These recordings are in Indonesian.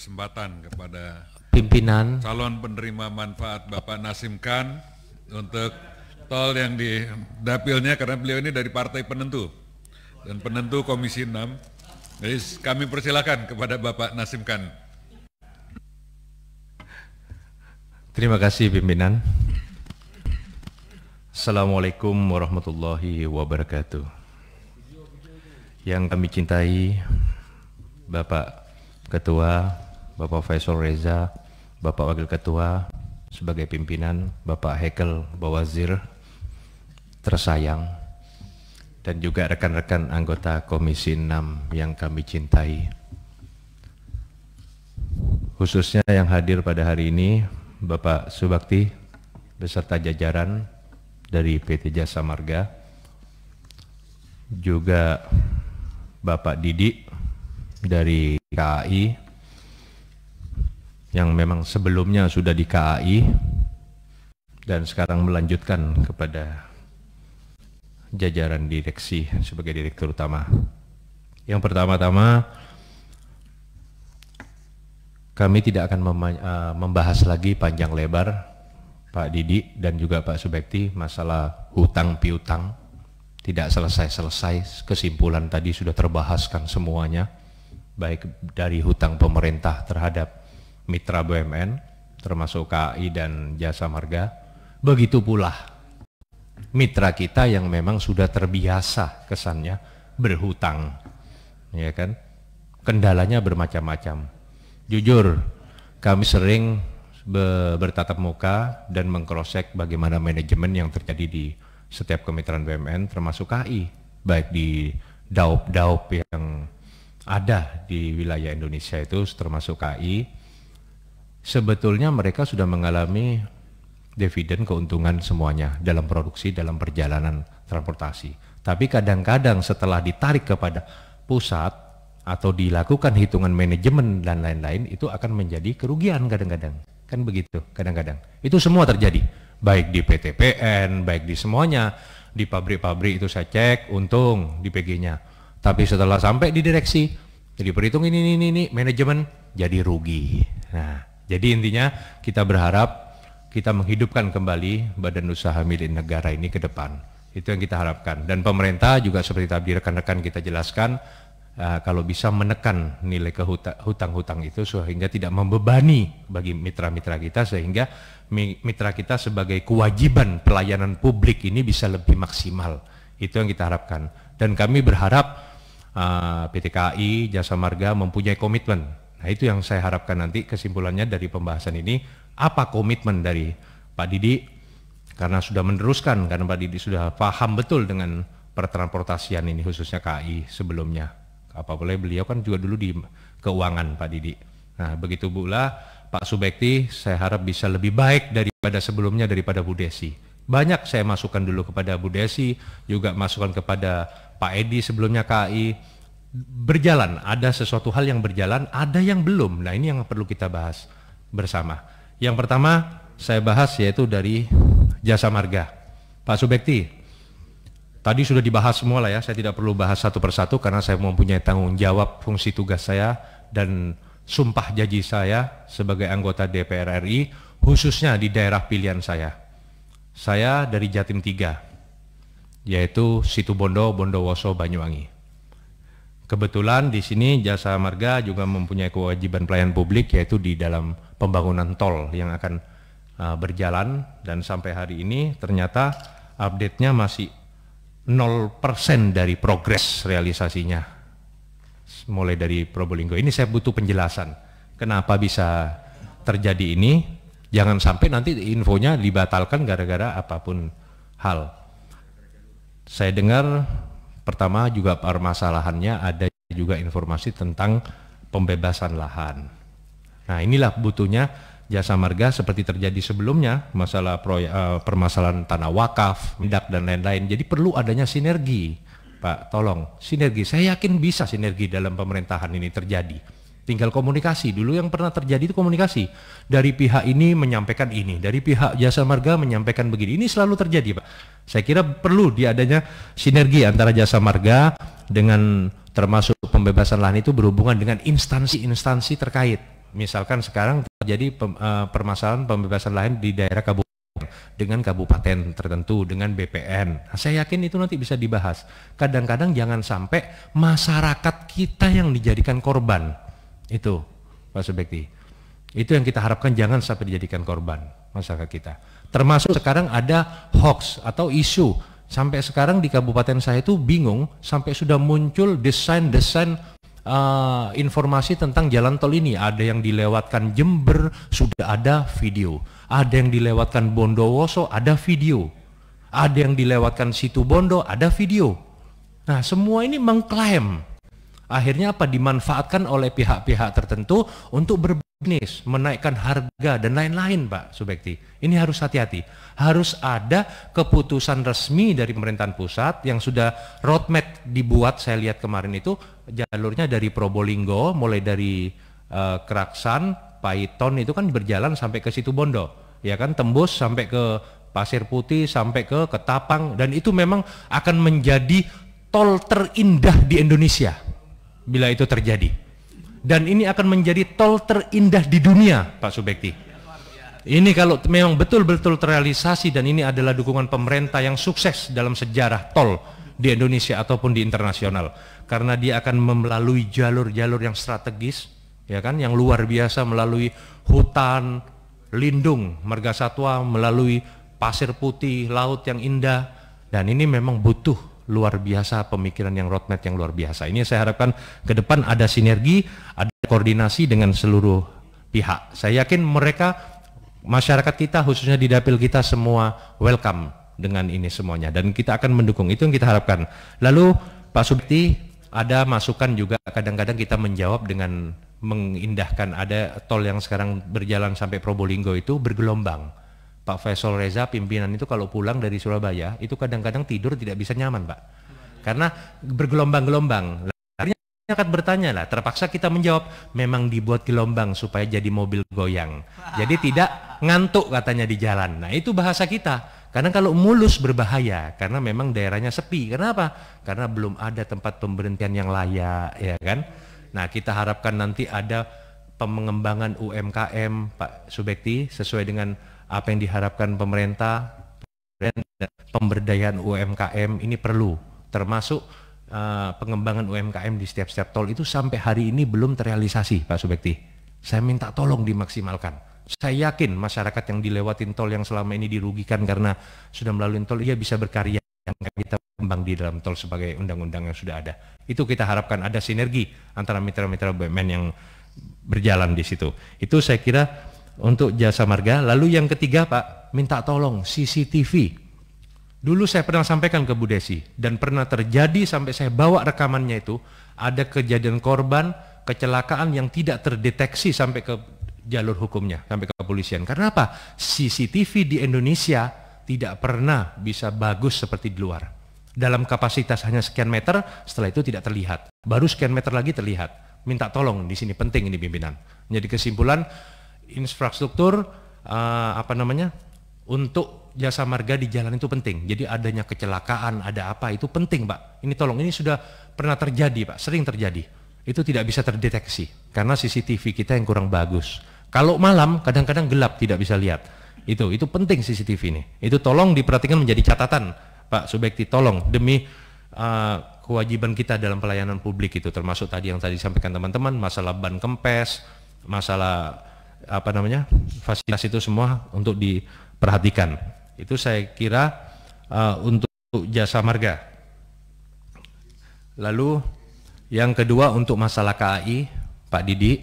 kesempatan kepada pimpinan calon penerima manfaat Bapak Nasim Khan untuk tol yang di dapilnya, karena beliau ini dari partai penentu dan penentu Komisi 6. Jadi kami persilakan kepada Bapak Nasim Khan. Terima kasih pimpinan. Assalamualaikum warahmatullahi wabarakatuh. Yang kami cintai Bapak Ketua, Bapak Faisal Reza, Bapak Wakil Ketua, sebagai pimpinan, Bapak Hekel Bawazir tersayang, dan juga rekan-rekan anggota Komisi 6 yang kami cintai. Khususnya yang hadir pada hari ini, Bapak Subakti beserta jajaran dari PT Jasa Marga, juga Bapak Didi dari KAI yang memang sebelumnya sudah di KAI dan sekarang melanjutkan kepada jajaran direksi sebagai direktur utama. Yang pertama-tama, kami tidak akan membahas lagi panjang lebar Pak Didi dan juga Pak Subekti masalah hutang piutang. Tidak selesai-selesai, kesimpulan tadi sudah terbahaskan semuanya, baik dari hutang pemerintah terhadap mitra BUMN termasuk KAI dan Jasa Marga, begitu pula mitra kita yang memang sudah terbiasa kesannya berhutang, ya kan? Kendalanya bermacam-macam. Jujur, kami sering bertatap muka dan mengcross-check bagaimana manajemen yang terjadi di setiap kemitraan BUMN termasuk KAI, baik di daup-daup yang ada di wilayah Indonesia itu termasuk KAI. Sebetulnya mereka sudah mengalami dividen keuntungan semuanya dalam produksi, dalam perjalanan transportasi. Tapi kadang-kadang setelah ditarik kepada pusat atau dilakukan hitungan manajemen dan lain-lain, itu akan menjadi kerugian kadang-kadang. Kan begitu kadang-kadang. Itu semua terjadi, baik di PTPN, baik di semuanya. Di pabrik-pabrik itu saya cek untung di PG-nya. Tapi setelah sampai di direksi, jadi perhitung ini manajemen jadi rugi. Nah, jadi intinya kita berharap kita menghidupkan kembali badan usaha milik negara ini ke depan. Itu yang kita harapkan. Dan pemerintah juga seperti tadi rekan-rekan kita jelaskan, kalau bisa menekan nilai hutang-hutang itu sehingga tidak membebani bagi mitra-mitra kita, sehingga mitra kita sebagai kewajiban pelayanan publik ini bisa lebih maksimal. Itu yang kita harapkan. Dan kami berharap PT KAI, Jasa Marga mempunyai komitmen. Nah, itu yang saya harapkan nanti kesimpulannya dari pembahasan ini. Apa komitmen dari Pak Didi, karena sudah meneruskan, karena Pak Didi sudah paham betul dengan pertransportasian ini khususnya KAI sebelumnya. Apa boleh, beliau kan juga dulu di keuangan Pak Didi. Nah, begitu pula Pak Subekti, saya harap bisa lebih baik daripada sebelumnya, daripada Bu Desi. Banyak saya masukkan dulu kepada Bu Desi, juga masukkan kepada Pak Edi sebelumnya KAI. Berjalan, ada sesuatu hal yang berjalan, ada yang belum. Nah, ini yang perlu kita bahas bersama. Yang pertama saya bahas yaitu dari Jasa Marga. Pak Subekti, tadi sudah dibahas semua lah ya, saya tidak perlu bahas satu persatu karena saya mempunyai tanggung jawab fungsi tugas saya dan sumpah janji saya sebagai anggota DPR RI, khususnya di daerah pilihan saya. Saya dari Jatim 3, yaitu Situbondo, Bondowoso, Banyuwangi. Kebetulan di sini Jasa Marga juga mempunyai kewajiban pelayanan publik, yaitu di dalam pembangunan tol yang akan berjalan, dan sampai hari ini ternyata update-nya masih 0% dari progres realisasinya mulai dari Probolinggo. Ini saya butuh penjelasan kenapa bisa terjadi ini, jangan sampai nanti infonya dibatalkan gara-gara apapun hal. Saya dengar pertama juga permasalahannya ada juga informasi tentang pembebasan lahan. Nah, inilah butuhnya Jasa Marga seperti terjadi sebelumnya, masalah permasalahan tanah wakaf, mendak dan lain-lain. Jadi perlu adanya sinergi, Pak. Tolong sinergi. Saya yakin bisa sinergi dalam pemerintahan ini terjadi. Tinggal komunikasi. Dulu yang pernah terjadi itu komunikasi. Dari pihak ini menyampaikan ini, dari pihak Jasa Marga menyampaikan begini. Ini selalu terjadi, Pak. Saya kira perlu diadanya sinergi antara Jasa Marga dengan termasuk pembebasan lahan itu berhubungan dengan instansi-instansi terkait. Misalkan sekarang terjadi permasalahan pembebasan lahan di daerah kabupaten dengan kabupaten tertentu, dengan BPN. Nah, saya yakin itu nanti bisa dibahas. Kadang-kadang jangan sampai masyarakat kita yang dijadikan korban. Itu, Pak Subekti. Itu yang kita harapkan, jangan sampai dijadikan korban masyarakat kita. Termasuk sekarang ada hoax atau isu. Sampai sekarang di kabupaten saya itu bingung, sampai sudah muncul desain-desain informasi tentang jalan tol ini. Ada yang dilewatkan Jember, sudah ada video. Ada yang dilewatkan Bondowoso, ada video. Ada yang dilewatkan Situbondo, ada video. Nah, semua ini mengklaim. Akhirnya apa? Dimanfaatkan oleh pihak-pihak tertentu untuk berbisnis, menaikkan harga dan lain-lain, Pak Subekti. Ini harus hati-hati. Harus ada keputusan resmi dari pemerintahan pusat yang sudah roadmap dibuat. Saya lihat kemarin itu jalurnya dari Probolinggo, mulai dari Keraksan, Paiton itu kan berjalan sampai ke Situbondo, ya kan, tembus sampai ke Pasir Putih, sampai ke Ketapang, dan itu memang akan menjadi tol terindah di Indonesia bila itu terjadi. Dan ini akan menjadi tol terindah di dunia, Pak Subekti. Ini kalau memang betul-betul terrealisasi, dan ini adalah dukungan pemerintah yang sukses dalam sejarah tol di Indonesia ataupun di internasional, karena dia akan melalui jalur-jalur yang strategis, ya kan, yang luar biasa, melalui hutan lindung marga satwa, melalui pasir putih, laut yang indah, dan ini memang butuh luar biasa pemikiran yang roadmap yang luar biasa. Ini saya harapkan ke depan ada sinergi, ada koordinasi dengan seluruh pihak. Saya yakin mereka, masyarakat kita khususnya di dapil kita semua welcome dengan ini semuanya, dan kita akan mendukung. Itu yang kita harapkan. Lalu Pak Subekti, ada masukan juga, kadang-kadang kita menjawab dengan mengindahkan. Ada tol yang sekarang berjalan sampai Probolinggo itu bergelombang. Pak Faisal Reza pimpinan itu kalau pulang dari Surabaya itu kadang-kadang tidur tidak bisa nyaman, Pak, karena bergelombang-gelombang. Akhirnya akan bertanya lah, terpaksa kita menjawab, memang dibuat gelombang supaya jadi mobil goyang, jadi tidak ngantuk katanya di jalan. Nah, itu bahasa kita. Karena kalau mulus berbahaya, karena memang daerahnya sepi. Kenapa? Karena belum ada tempat pemberhentian yang layak, ya kan? Nah, kita harapkan nanti ada pengembangan UMKM, Pak Subekti, sesuai dengan apa yang diharapkan pemerintah. Pemberdayaan UMKM ini perlu, termasuk pengembangan UMKM di setiap tol itu sampai hari ini belum terrealisasi, Pak Subekti. Saya minta tolong dimaksimalkan. Saya yakin masyarakat yang dilewatin tol yang selama ini dirugikan karena sudah melalui tol, ia bisa berkarya yang kita kembang di dalam tol sebagai undang-undang yang sudah ada. Itu kita harapkan ada sinergi antara mitra-mitra BUMN yang berjalan di situ. Itu saya kira untuk jasa marga. Lalu yang ketiga, Pak, minta tolong CCTV. Dulu saya pernah sampaikan ke Bu Desi, dan pernah terjadi sampai saya bawa rekamannya itu, ada kejadian korban kecelakaan yang tidak terdeteksi sampai ke jalur hukumnya, sampai ke kepolisian. Karena apa? CCTV di Indonesia tidak pernah bisa bagus seperti di luar. Dalam kapasitas hanya sekian meter, setelah itu tidak terlihat. Baru sekian meter lagi terlihat. Minta tolong di sini, penting ini pimpinan. Jadi kesimpulan, infrastruktur untuk jasa marga di jalan itu penting. Jadi adanya kecelakaan, ada apa, itu penting, Pak. Ini tolong, ini sudah pernah terjadi, Pak, sering terjadi. Itu tidak bisa terdeteksi karena CCTV kita yang kurang bagus. Kalau malam kadang-kadang gelap, tidak bisa lihat. Itu penting CCTV ini. Itu tolong diperhatikan, menjadi catatan, Pak Subekti, tolong demi kewajiban kita dalam pelayanan publik itu, termasuk tadi yang tadi disampaikan teman-teman, masalah ban kempes, masalah fasilitas itu semua untuk diperhatikan. Itu saya kira untuk jasa marga. Lalu yang kedua untuk masalah KAI, Pak Didi,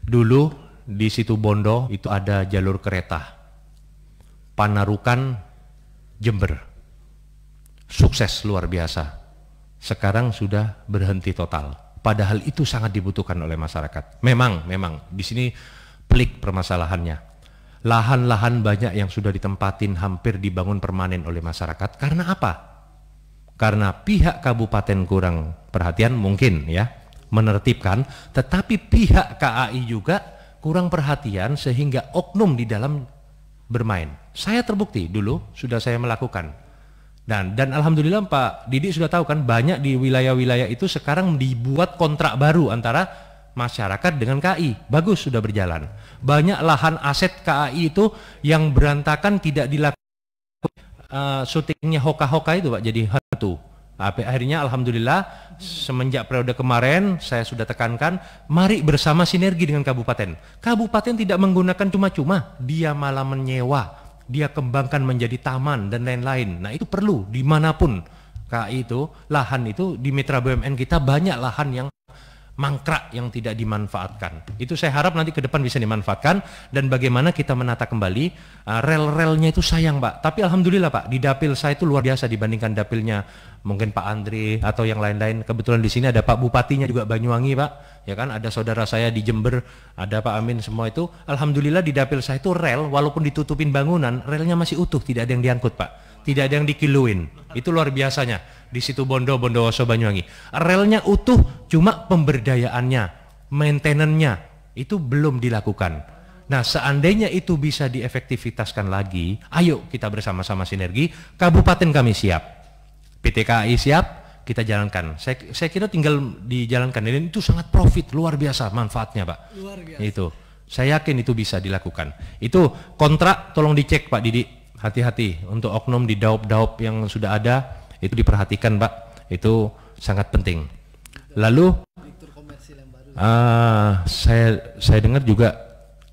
dulu di Situbondo itu ada jalur kereta Panarukan Jember, sukses luar biasa. Sekarang sudah berhenti total. Padahal itu sangat dibutuhkan oleh masyarakat. Memang di sini pelik permasalahannya. Lahan-lahan banyak yang sudah ditempatin, hampir dibangun permanen oleh masyarakat. Karena apa? Karena pihak kabupaten kurang perhatian mungkin ya, menertibkan, tetapi pihak KAI juga kurang perhatian sehingga oknum di dalam bermain. Saya terbukti dulu sudah saya melakukan. Dan alhamdulillah Pak Didi sudah tahu kan, banyak di wilayah-wilayah itu sekarang dibuat kontrak baru antara masyarakat dengan KAI. Bagus, sudah berjalan. Banyak lahan aset KAI itu yang berantakan tidak dilakukan syutingnya hoka-hoka itu Pak, jadi hantu. Akhirnya alhamdulillah semenjak periode kemarin saya sudah tekankan, mari bersama sinergi dengan kabupaten. Kabupaten tidak menggunakan cuma-cuma, dia malah menyewa, dia kembangkan menjadi taman dan lain-lain. Nah itu perlu dimanapun KAI itu, lahan itu di mitra BUMN kita banyak lahan yang mangkrak yang tidak dimanfaatkan. Itu saya harap nanti ke depan bisa dimanfaatkan, dan bagaimana kita menata kembali rel-relnya itu sayang Pak. Tapi alhamdulillah Pak, di dapil saya itu luar biasa dibandingkan dapilnya mungkin Pak Andri atau yang lain-lain. Kebetulan di sini ada Pak Bupatinya juga Banyuwangi Pak, ya kan, ada saudara saya di Jember, ada Pak Amin, semua itu alhamdulillah di dapil saya itu rel walaupun ditutupin bangunan, relnya masih utuh, tidak ada yang diangkut Pak, tidak ada yang dikiluin. Itu luar biasanya di situ Bondowoso Banyuwangi. Relnya utuh, cuma pemberdayaannya, maintenance-nya itu belum dilakukan. Nah, seandainya itu bisa diefektivitaskan lagi, ayo kita bersama-sama sinergi. Kabupaten kami siap, PT KAI siap, kita jalankan. Saya kira tinggal dijalankan. Dan itu sangat profit, luar biasa manfaatnya Pak. Luar biasa. Itu, saya yakin itu bisa dilakukan. Itu kontrak tolong dicek Pak Didi, hati-hati untuk oknum di daup-daup yang sudah ada. Itu diperhatikan Pak, itu sangat penting. Lalu saya dengar juga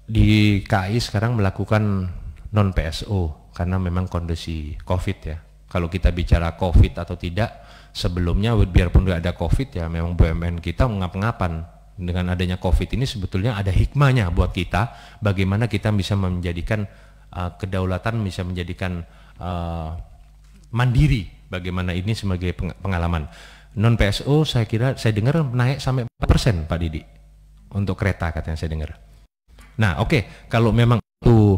di KAI sekarang melakukan non PSO karena memang kondisi COVID ya. Kalau kita bicara COVID atau tidak, sebelumnya biarpun ada COVID ya memang BUMN kita ngap-ngapan. Dengan adanya COVID ini sebetulnya ada hikmahnya buat kita, bagaimana kita bisa menjadikan kedaulatan, bisa menjadikan mandiri. Bagaimana ini sebagai pengalaman. Non PSO saya kira, saya dengar naik sampai 4% Pak Didi untuk kereta katanya saya dengar. Nah oke, kalau memang itu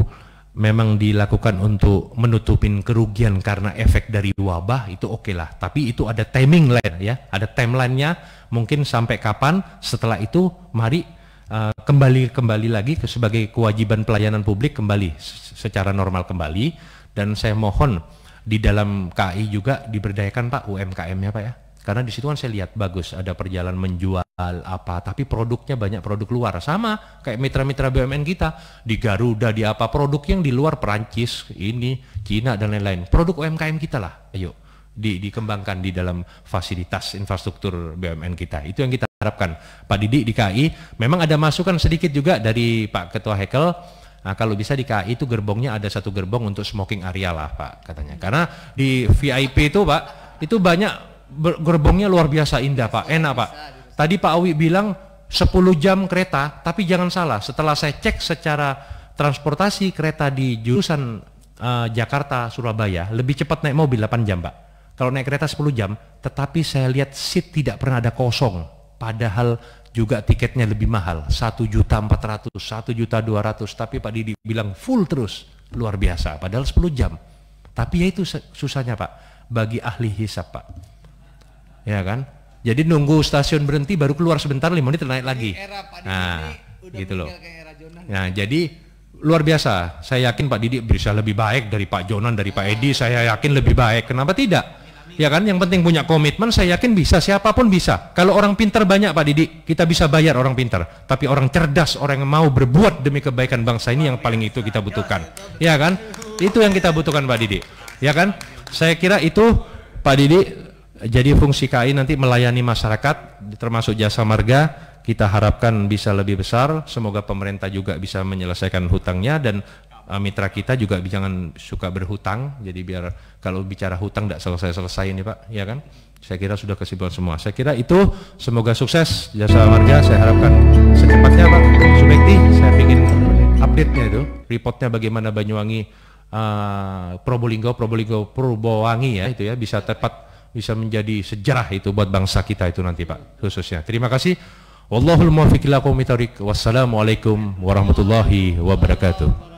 memang dilakukan untuk menutupin kerugian karena efek dari wabah, itu oke lah. Tapi itu ada timing line ya, ada timelinenya mungkin sampai kapan. Setelah itu mari kembali lagi sebagai kewajiban pelayanan publik, kembali secara normal kembali. Dan saya mohon di dalam KAI juga diberdayakan Pak UMKM-nya Pak ya, karena di situ kan saya lihat bagus ada perjalanan menjual apa, tapi produknya banyak produk luar, sama kayak mitra-mitra BUMN kita di Garuda, di apa, produk yang di luar Perancis, ini Cina dan lain-lain, produk UMKM kita lah, ayo dikembangkan di dalam fasilitas infrastruktur BUMN kita. Itu yang kita harapkan Pak Didi di KAI. Memang ada masukan sedikit juga dari Pak Ketua Hekel. Nah, kalau bisa di KAI itu gerbongnya ada satu gerbong untuk smoking area lah Pak katanya. Karena di VIP itu Pak, itu banyak gerbongnya luar biasa indah Pak, enak Pak. Tadi Pak Awi bilang 10 jam kereta, tapi jangan salah, setelah saya cek secara transportasi kereta di jurusan Jakarta Surabaya lebih cepat naik mobil 8 jam Pak. Kalau naik kereta 10 jam, tetapi saya lihat seat tidak pernah ada kosong. Padahal juga tiketnya lebih mahal, 1.400.000, 1.200.000, tapi Pak Didi bilang full terus, luar biasa, padahal 10 jam. Tapi ya itu susahnya Pak, bagi ahli hisap Pak, ya kan? Jadi nunggu stasiun berhenti baru keluar sebentar 5 menit naik lagi. Nah, gitu loh. Nah, jadi luar biasa. Saya yakin Pak Didi bisa lebih baik dari Pak Jonan, dari Pak Edi. Saya yakin lebih baik. Kenapa tidak? Ya kan, yang penting punya komitmen, saya yakin bisa, siapapun bisa. Kalau orang pintar banyak Pak Didi, kita bisa bayar orang pintar. Tapi orang cerdas, orang yang mau berbuat demi kebaikan bangsa ini yang paling itu kita butuhkan. Ya kan? Itu yang kita butuhkan Pak Didi. Ya kan? Saya kira itu Pak Didi, jadi fungsi KAI nanti melayani masyarakat, termasuk jasa marga, kita harapkan bisa lebih besar. Semoga pemerintah juga bisa menyelesaikan hutangnya, dan mitra kita juga jangan suka berhutang. Jadi biar kalau bicara hutang tidak selesai-selesai ini Pak, ya kan? Saya kira sudah kesimpulan semua. Saya kira itu, semoga sukses jasa marga. Saya harapkan secepatnya Pak Subekti, saya ingin update-nya itu, reportnya bagaimana Banyuwangi, Probolinggo, Purbowangi ya, itu ya bisa tepat, bisa menjadi sejarah itu buat bangsa kita itu nanti Pak khususnya. Terima kasih. Wallahul muwaffiq ila aqwamit thoriq. Wassalamualaikum warahmatullahi wabarakatuh.